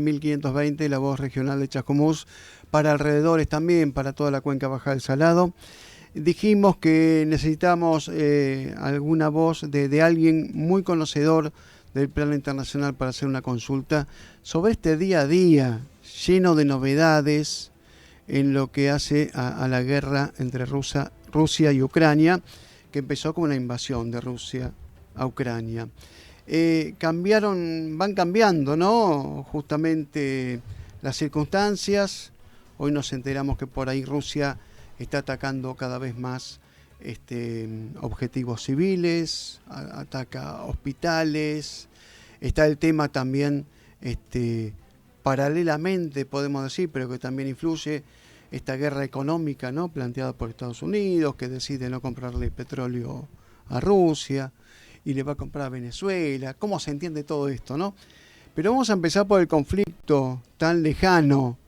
1520, la voz regional de Chascomús, para alrededores también, para toda la cuenca baja del Salado. Dijimos que necesitamos alguna voz de alguien muy conocedor del plano internacional para hacer una consulta sobre este día a día lleno de novedades en lo que hace a la guerra entre Rusia y Ucrania, que empezó con una invasión de Rusia a Ucrania. Van cambiando, ¿no? Justamente las circunstancias. Hoy nos enteramos que por ahí Rusia está atacando cada vez más objetivos civiles, ataca hospitales. Está el tema también, paralelamente podemos decir, pero que también influye, esta guerra económica, ¿no?, planteada por Estados Unidos, que decide no comprarle petróleo a Rusia y le va a comprar a Venezuela. ¿Cómo se entiende todo esto, no? Pero vamos a empezar por el conflicto tan lejano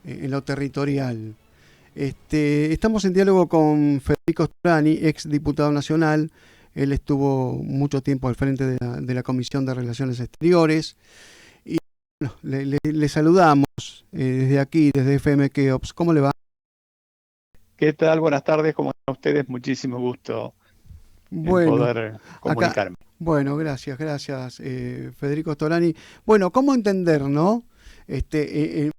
en lo territorial. Estamos en diálogo con Federico Storani, ex diputado nacional. Él estuvo mucho tiempo al frente de la Comisión de Relaciones Exteriores. Y bueno, le saludamos desde aquí, desde FM Keops. ¿Cómo le va? ¿Qué tal? Buenas tardes, ¿cómo están ustedes? Muchísimo gusto en Bueno, poder acá, comunicarme. bueno, gracias, Federico Storani. Bueno, ¿cómo entender, no? En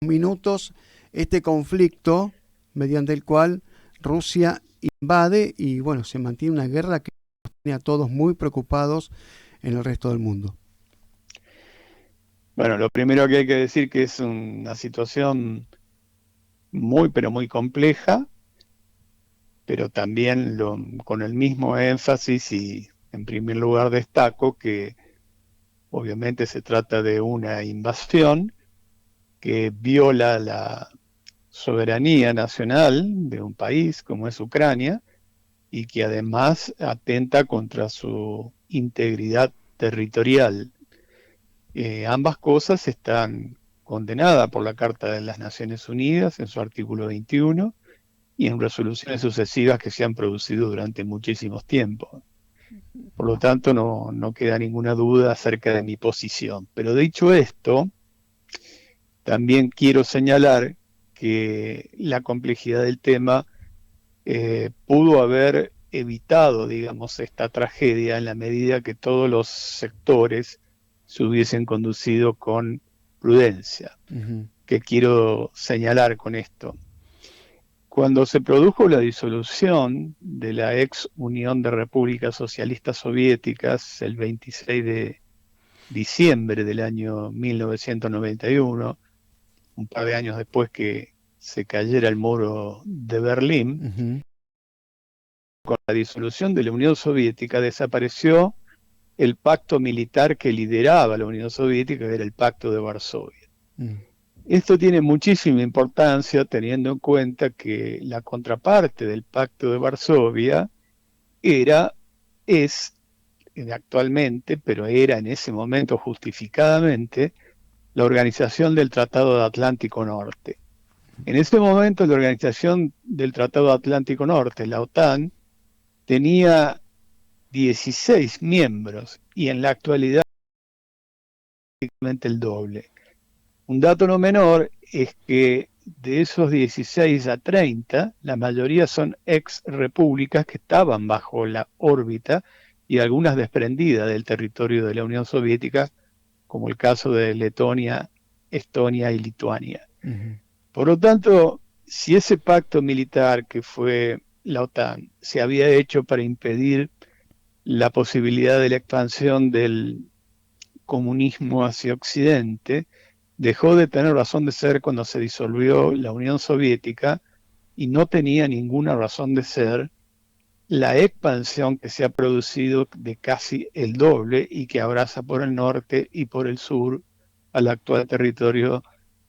minutos, este conflicto mediante el cual Rusia invade y, bueno, se mantiene una guerra que nos tiene a todos muy preocupados en el resto del mundo. Bueno, lo primero que hay que decir que es una situación muy, pero muy compleja, pero también con el mismo énfasis y en primer lugar destaco que obviamente se trata de una invasión que viola la soberanía nacional de un país como es Ucrania y que además atenta contra su integridad territorial. Ambas cosas están condenadas por la Carta de las Naciones Unidas en su artículo 21 y en resoluciones sucesivas que se han producido durante muchísimos tiempos. Por lo tanto, no queda ninguna duda acerca de mi posición. Pero dicho esto, también quiero señalar que la complejidad del tema pudo haber evitado, digamos, esta tragedia en la medida que todos los sectores se hubiesen conducido con prudencia. Uh-huh. ¿Qué quiero señalar con esto? Cuando se produjo la disolución de la ex Unión de Repúblicas Socialistas Soviéticas el 26 de diciembre del año 1991, un par de años después que se cayera el muro de Berlín, Uh-huh. con la disolución de la Unión Soviética desapareció el pacto militar que lideraba la Unión Soviética, que era el Pacto de Varsovia. Uh-huh. Esto tiene muchísima importancia teniendo en cuenta que la contraparte del Pacto de Varsovia es actualmente, pero era en ese momento justificadamente, la Organización del Tratado de Atlántico Norte. En ese momento la Organización del Tratado de Atlántico Norte, la OTAN, tenía 16 miembros y en la actualidad prácticamente el doble. Un dato no menor es que de esos 16 a 30, la mayoría son ex repúblicas que estaban bajo la órbita y algunas desprendidas del territorio de la Unión Soviética, como el caso de Letonia, Estonia y Lituania. Uh-huh. Por lo tanto, si ese pacto militar que fue la OTAN se había hecho para impedir la posibilidad de la expansión del comunismo hacia Occidente, dejó de tener razón de ser cuando se disolvió la Unión Soviética y no tenía ninguna razón de ser la expansión que se ha producido de casi el doble y que abraza por el norte y por el sur al actual territorio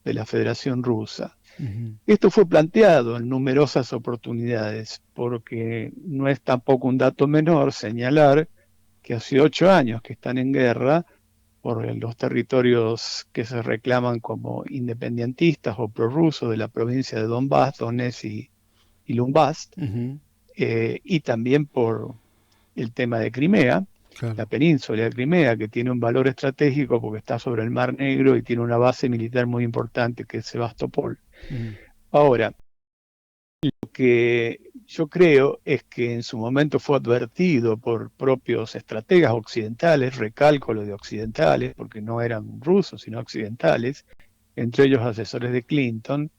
de la Federación Rusa. Uh-huh. Esto fue planteado en numerosas oportunidades, porque no es tampoco un dato menor señalar que hace 8 años que están en guerra por los territorios que se reclaman como independentistas o prorrusos de la provincia de Donbass, Donetsk y Luhansk, Uh-huh. y también por el tema de Crimea. la claro. península de Crimea, que tiene un valor estratégico porque está sobre el Mar Negro y tiene una base militar muy importante que es Sebastopol. Mm, Ahora, lo que yo creo es que en su momento fue advertido por propios estrategas occidentales, recalco lo de occidentales, porque no eran rusos, sino occidentales, entre ellos asesores de Clinton,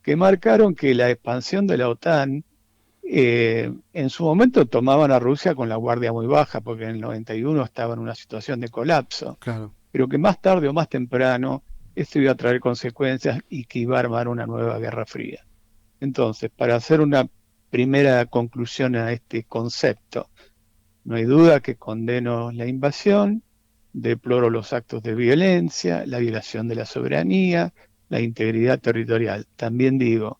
que marcaron que la expansión de la OTAN en su momento tomaban a Rusia con la guardia muy baja, porque en el 91 estaba en una situación de colapso, claro. pero que más tarde o más temprano esto iba a traer consecuencias y que iba a armar una nueva guerra fría. Entonces, para hacer una primera conclusión a este concepto, no hay duda que condeno la invasión, deploro los actos de violencia, la violación de la soberanía, la integridad territorial. También digo,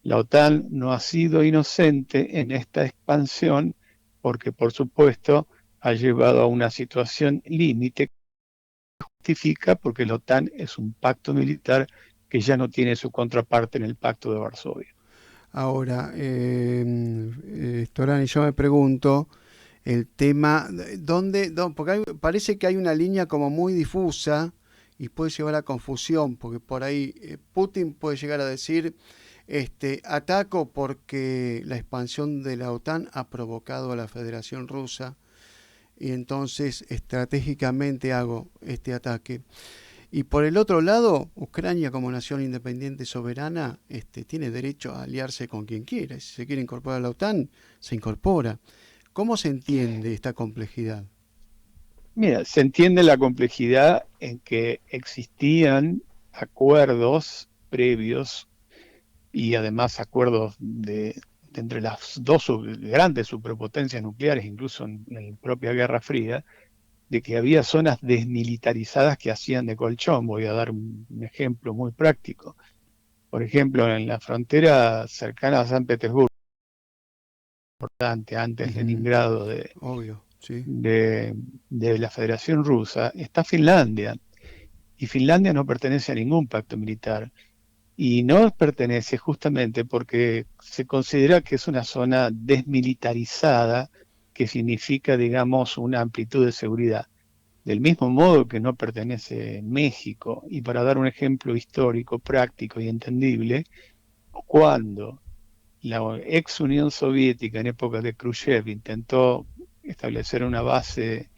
la OTAN no ha sido inocente en esta expansión porque, por supuesto, ha llevado a una situación límite que justifica porque la OTAN es un pacto militar que ya no tiene su contraparte en el Pacto de Varsovia. Ahora, Storani, yo me pregunto el tema, porque parece que hay una línea como muy difusa y puede llevar a confusión, porque por ahí Putin puede llegar a decir, ataco porque la expansión de la OTAN ha provocado a la Federación Rusa y entonces estratégicamente hago este ataque. Y por el otro lado, Ucrania como nación independiente y soberana tiene derecho a aliarse con quien quiera. Si se quiere incorporar a la OTAN, se incorpora. ¿Cómo se entiende esta complejidad? Mira, se entiende la complejidad en que existían acuerdos previos y además acuerdos de entre las dos grandes superpotencias nucleares, incluso en la propia Guerra Fría, de que había zonas desmilitarizadas que hacían de colchón. Voy a dar un ejemplo muy práctico. Por ejemplo, en la frontera cercana a San Petersburgo, antes Ujú, Leningrado obvio, sí. de, de la Federación Rusa, está Finlandia. Y Finlandia no pertenece a ningún pacto militar. Y no pertenece justamente porque se considera que es una zona desmilitarizada, que significa, digamos, una amplitud de seguridad. Del mismo modo que no pertenece México. Y para dar un ejemplo histórico, práctico y entendible, cuando la ex Unión Soviética en época de Khrushchev intentó establecer una base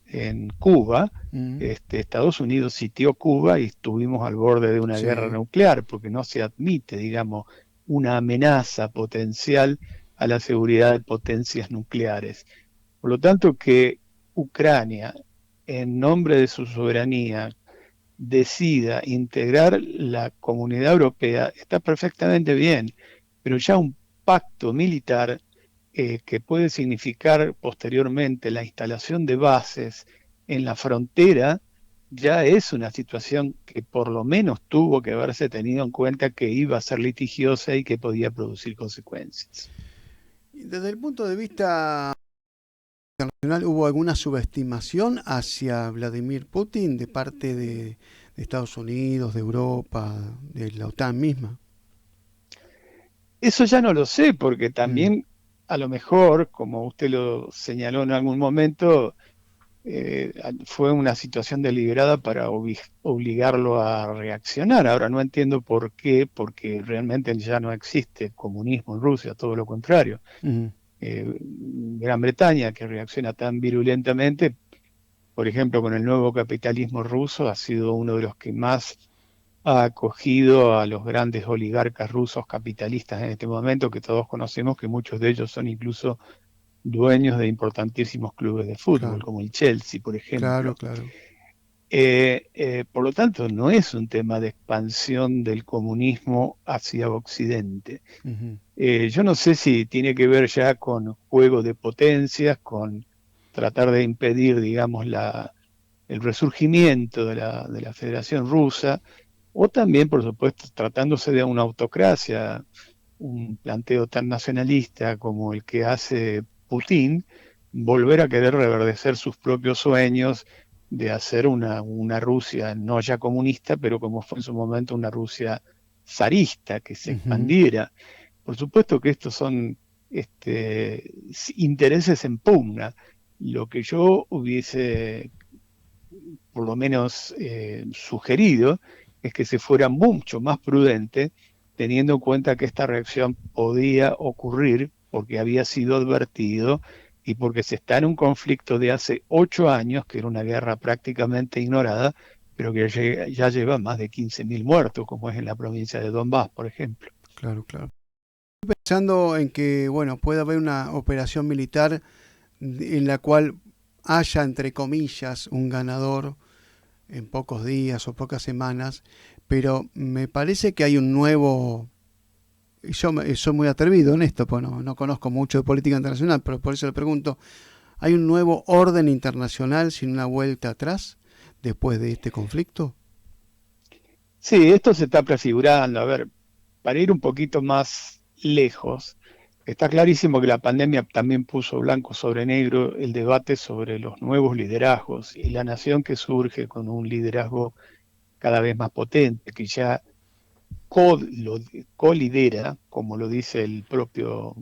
en Cuba, Mm, Estados Unidos sitió Cuba y estuvimos al borde de una guerra sí. nuclear, porque no se admite, digamos, una amenaza potencial a la seguridad de potencias nucleares. Por lo tanto, que Ucrania, en nombre de su soberanía, decida integrar la comunidad europea, está perfectamente bien, pero ya un pacto militar que puede significar posteriormente la instalación de bases en la frontera, ya es una situación que por lo menos tuvo que haberse tenido en cuenta que iba a ser litigiosa y que podía producir consecuencias. Desde el punto de vista internacional, ¿hubo alguna subestimación hacia Vladimir Putin de parte de Estados Unidos, de Europa, de la OTAN misma? Eso ya no lo sé, porque Mm, también a lo mejor, como usted lo señaló en algún momento, fue una situación deliberada para obligarlo a reaccionar. Ahora no entiendo por qué, porque realmente ya no existe comunismo en Rusia, todo lo contrario. mm, Gran Bretaña, que reacciona tan virulentamente, por ejemplo, con el nuevo capitalismo ruso, ha sido uno de los que más ha acogido a los grandes oligarcas rusos capitalistas en este momento, que todos conocemos que muchos de ellos son incluso dueños de importantísimos clubes de fútbol, claro, como el Chelsea, por claro, ejemplo. claro. Por lo tanto, no es un tema de expansión del comunismo hacia Occidente. Ujú, Yo no sé si tiene que ver ya con juego de potencias, con tratar de impedir, digamos, el resurgimiento de la Federación Rusa, o también, por supuesto, tratándose de una autocracia, un planteo tan nacionalista como el que hace Putin, volver a querer reverdecer sus propios sueños de hacer una Rusia no ya comunista, pero como fue en su momento una Rusia zarista, que se ujú. expandiera. Por supuesto que estos son intereses en pugna, Lo que yo hubiese por lo menos sugerido es que se fuera mucho más prudente, teniendo en cuenta que esta reacción podía ocurrir porque había sido advertido y porque se está en un conflicto de hace 8 años, que era una guerra prácticamente ignorada, pero que ya lleva más de 15.000 muertos, como es en la provincia de Donbass, por ejemplo. Claro, claro. Pensando en que, bueno, puede haber una operación militar en la cual haya, entre comillas, un ganador en pocos días o pocas semanas, pero me parece que hay un nuevo, y yo soy muy atrevido en esto, pues no conozco mucho de política internacional, pero por eso le pregunto, ¿hay un nuevo orden internacional sin una vuelta atrás después de este conflicto? Sí, esto se está prefigurando. A ver, para ir un poquito más lejos, está clarísimo que la pandemia también puso blanco sobre negro el debate sobre los nuevos liderazgos y la nación que surge con un liderazgo cada vez más potente, que ya co-lidera, como lo dice el propio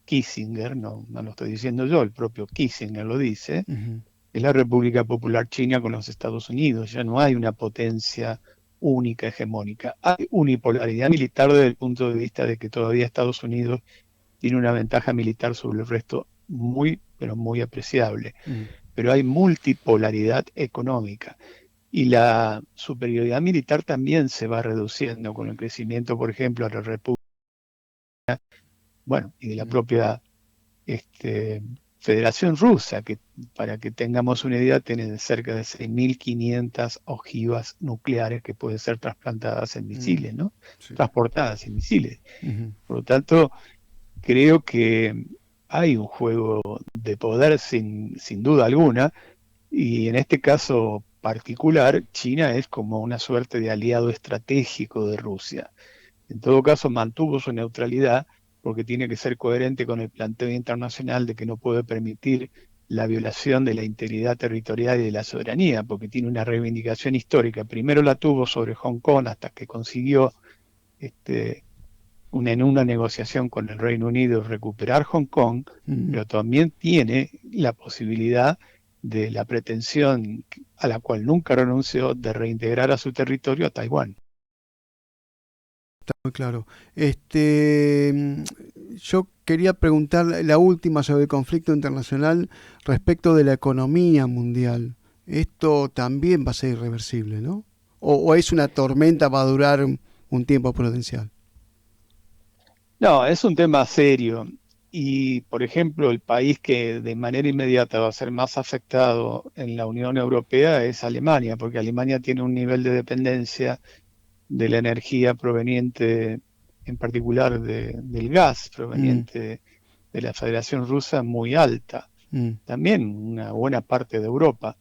Kissinger, no lo estoy diciendo yo, el propio Kissinger lo dice, Ujú. es la República Popular China con los Estados Unidos. Ya no hay una potencia única, hegemónica. Hay unipolaridad militar desde el punto de vista de que todavía Estados Unidos tiene una ventaja militar sobre el resto muy, pero muy apreciable. Mm. Pero hay multipolaridad económica. Y la superioridad militar también se va reduciendo con el crecimiento, por ejemplo, de la República, bueno, y de la Mm. propia Federación Rusa, que para que tengamos una idea, tiene cerca de 6.500 ojivas nucleares que pueden ser trasplantadas en Mm. misiles, ¿no? Sí. Transportadas en misiles. Ujú. Por lo tanto, creo que hay un juego de poder sin duda alguna, y en este caso particular, China es como una suerte de aliado estratégico de Rusia. En todo caso, mantuvo su neutralidad porque tiene que ser coherente con el planteo internacional de que no puede permitir la violación de la integridad territorial y de la soberanía, porque tiene una reivindicación histórica. Primero la tuvo sobre Hong Kong hasta que consiguió este, en una negociación con el Reino Unido recuperar Hong Kong, Mm. pero también tiene la posibilidad de la pretensión a la cual nunca renunció de reintegrar a su territorio a Taiwán. Está muy claro. Yo quería preguntar la última sobre el conflicto internacional respecto de la economía mundial. Esto también va a ser irreversible, ¿no? O es una tormenta, va a durar un tiempo prudencial. No, es un tema serio y, por ejemplo, el país que de manera inmediata va a ser más afectado en la Unión Europea es Alemania, porque Alemania tiene un nivel de dependencia de la energía proveniente, en particular del gas Mm. proveniente de la Federación Rusa, muy alta. Mm. También una buena parte de Europa.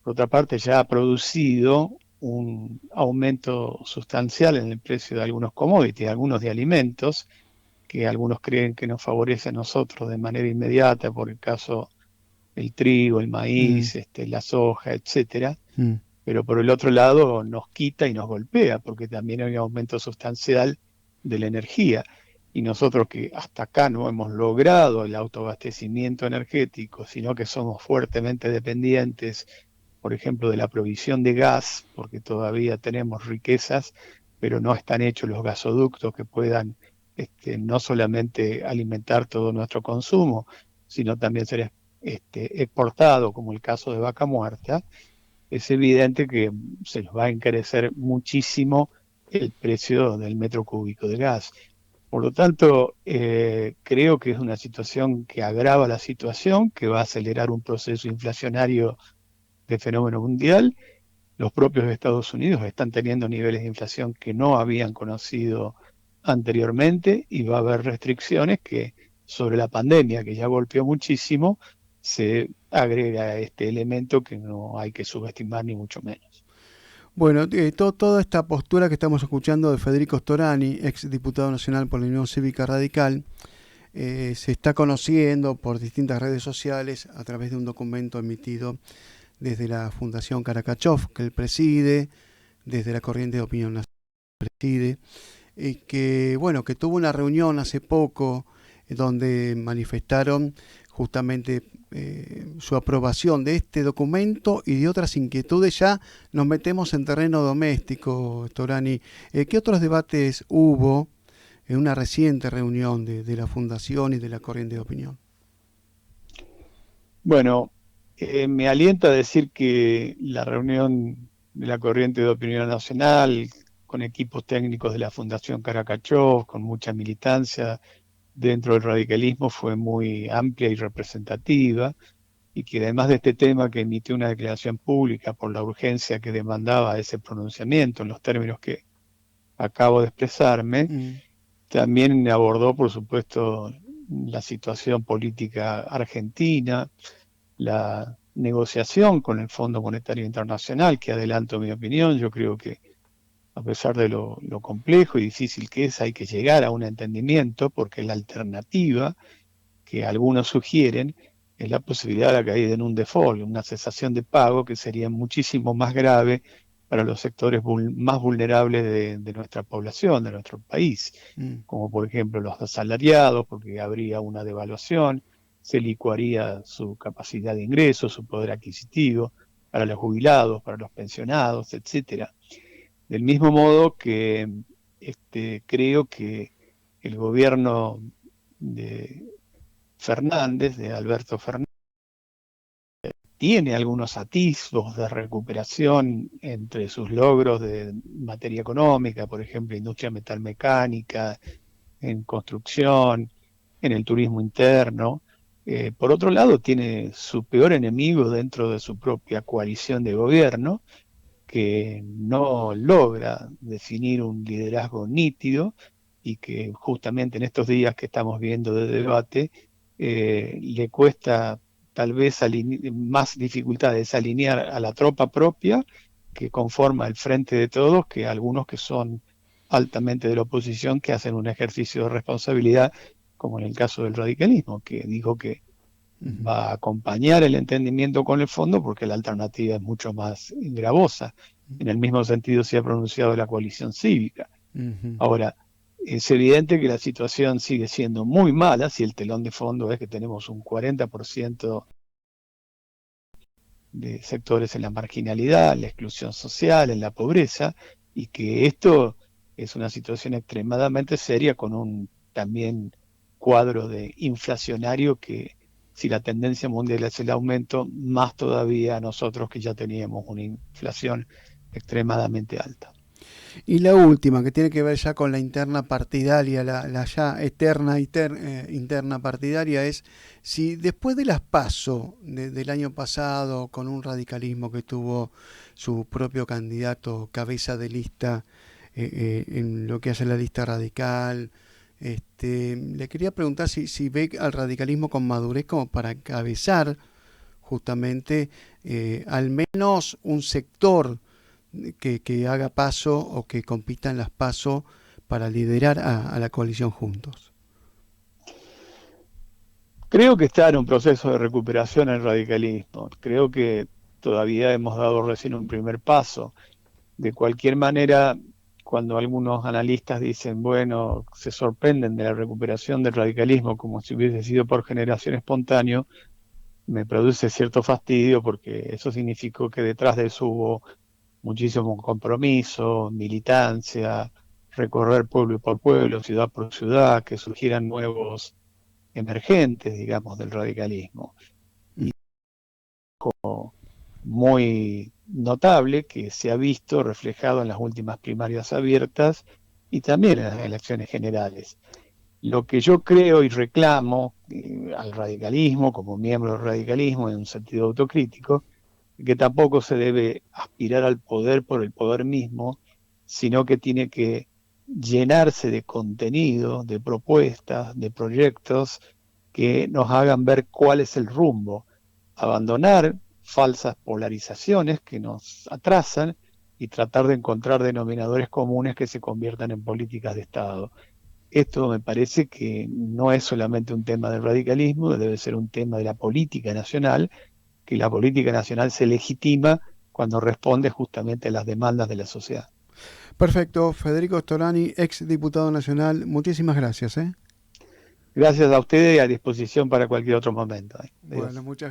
Por otra parte, ya ha producido un aumento sustancial en el precio de algunos commodities, algunos de alimentos que algunos creen que nos favorece a nosotros de manera inmediata, por el caso el trigo, el Mm. maíz, la soja, etcétera, Mm. pero por el otro lado nos quita y nos golpea, porque también hay un aumento sustancial de la energía. Y nosotros que hasta acá no hemos logrado el autoabastecimiento energético, sino que somos fuertemente dependientes, por ejemplo, de la provisión de gas, porque todavía tenemos riquezas, pero no están hechos los gasoductos que puedan no solamente alimentar todo nuestro consumo, sino también ser exportado, como el caso de Vaca Muerta. Es evidente que se nos va a encarecer muchísimo el precio del metro cúbico de gas. Por lo tanto, creo que es una situación que agrava la situación, que va a acelerar un proceso inflacionario de fenómeno mundial. Los propios Estados Unidos están teniendo niveles de inflación que no habían conocido anteriormente y va a haber restricciones que sobre la pandemia, que ya golpeó muchísimo, se agrega este elemento que no hay que subestimar ni mucho menos. Bueno, toda esta postura que estamos escuchando de Federico Storani, ex diputado nacional por la Unión Cívica Radical, se está conociendo por distintas redes sociales a través de un documento emitido desde la Fundación Karakachov, que él preside, desde la Corriente de Opinión Nacional que preside, y que, bueno, que tuvo una reunión hace poco donde manifestaron justamente su aprobación de este documento y de otras inquietudes. Ya nos metemos en terreno doméstico, Storani. ¿Qué otros debates hubo en una reciente reunión de la Fundación y de la Corriente de Opinión? Bueno, me alienta a decir que la reunión de la Corriente de Opinión Nacional, con equipos técnicos de la Fundación Caracachov, con mucha militancia dentro del radicalismo, fue muy amplia y representativa, y que además de este tema que emitió una declaración pública por la urgencia que demandaba ese pronunciamiento en los términos que acabo de expresarme, también abordó, por supuesto, la situación política argentina, la negociación con el Fondo Monetario Internacional, que adelanto mi opinión. Yo creo que a pesar de lo complejo y difícil que es, hay que llegar a un entendimiento, porque la alternativa que algunos sugieren es la posibilidad de la caída en un default, una cesación de pago que sería muchísimo más grave para los sectores más vulnerables de nuestra población, de nuestro país, como por ejemplo los asalariados, porque habría una devaluación, se licuaría su capacidad de ingreso, su poder adquisitivo, para los jubilados, para los pensionados, etcétera. Del mismo modo que creo que el gobierno de Fernández, de Alberto Fernández, tiene algunos atisbos de recuperación entre sus logros de materia económica, por ejemplo, industria metalmecánica, en construcción, en el turismo interno. Por otro lado, tiene su peor enemigo dentro de su propia coalición de gobierno, que no logra definir un liderazgo nítido y que justamente en estos días que estamos viendo de debate, le cuesta tal vez más dificultades alinear a la tropa propia que conforma el Frente de Todos, que algunos que son altamente de la oposición, que hacen un ejercicio de responsabilidad, como en el caso del radicalismo, que dijo que va a acompañar el entendimiento con el fondo porque la alternativa es mucho más gravosa. En el mismo sentido se ha pronunciado la coalición cívica. Ahora, es evidente que la situación sigue siendo muy mala si el telón de fondo es que tenemos un 40% de sectores en la marginalidad, en la exclusión social, en la pobreza, y que esto es una situación extremadamente seria con un también cuadro de inflacionario que, si la tendencia mundial es el aumento, más todavía nosotros que ya teníamos una inflación extremadamente alta. Y la última, que tiene que ver ya con la interna partidaria, la ya eterna interna partidaria, es si después de las PASO del año pasado, con un radicalismo que tuvo su propio candidato cabeza de lista en lo que hace la lista radical, le quería preguntar si ve al radicalismo con madurez como para encabezar justamente al menos un sector que haga paso o que compita en las PASO para liderar a la coalición Juntos. Creo que está en un proceso de recuperación el radicalismo. Creo que todavía hemos dado recién un primer paso. De cualquier manera, cuando algunos analistas dicen, bueno, se sorprenden de la recuperación del radicalismo como si hubiese sido por generación espontánea, me produce cierto fastidio porque eso significó que detrás de eso hubo muchísimo compromiso, militancia, recorrer pueblo por pueblo, ciudad por ciudad, que surgieran nuevos emergentes, digamos, del radicalismo. Y como muy notable que se ha visto reflejado en las últimas primarias abiertas y también en las elecciones generales. Lo que yo creo y reclamo al radicalismo, como miembro del radicalismo en un sentido autocrítico, que tampoco se debe aspirar al poder por el poder mismo, sino que tiene que llenarse de contenido, de propuestas, de proyectos que nos hagan ver cuál es el rumbo, abandonar falsas polarizaciones que nos atrasan y tratar de encontrar denominadores comunes que se conviertan en políticas de Estado. Esto me parece que no es solamente un tema del radicalismo, debe ser un tema de la política nacional, que la política nacional se legitima cuando responde justamente a las demandas de la sociedad. Perfecto, Federico Storani, ex diputado nacional, muchísimas gracias. Gracias a ustedes y a disposición para cualquier otro momento. Bueno, Adiós. muchas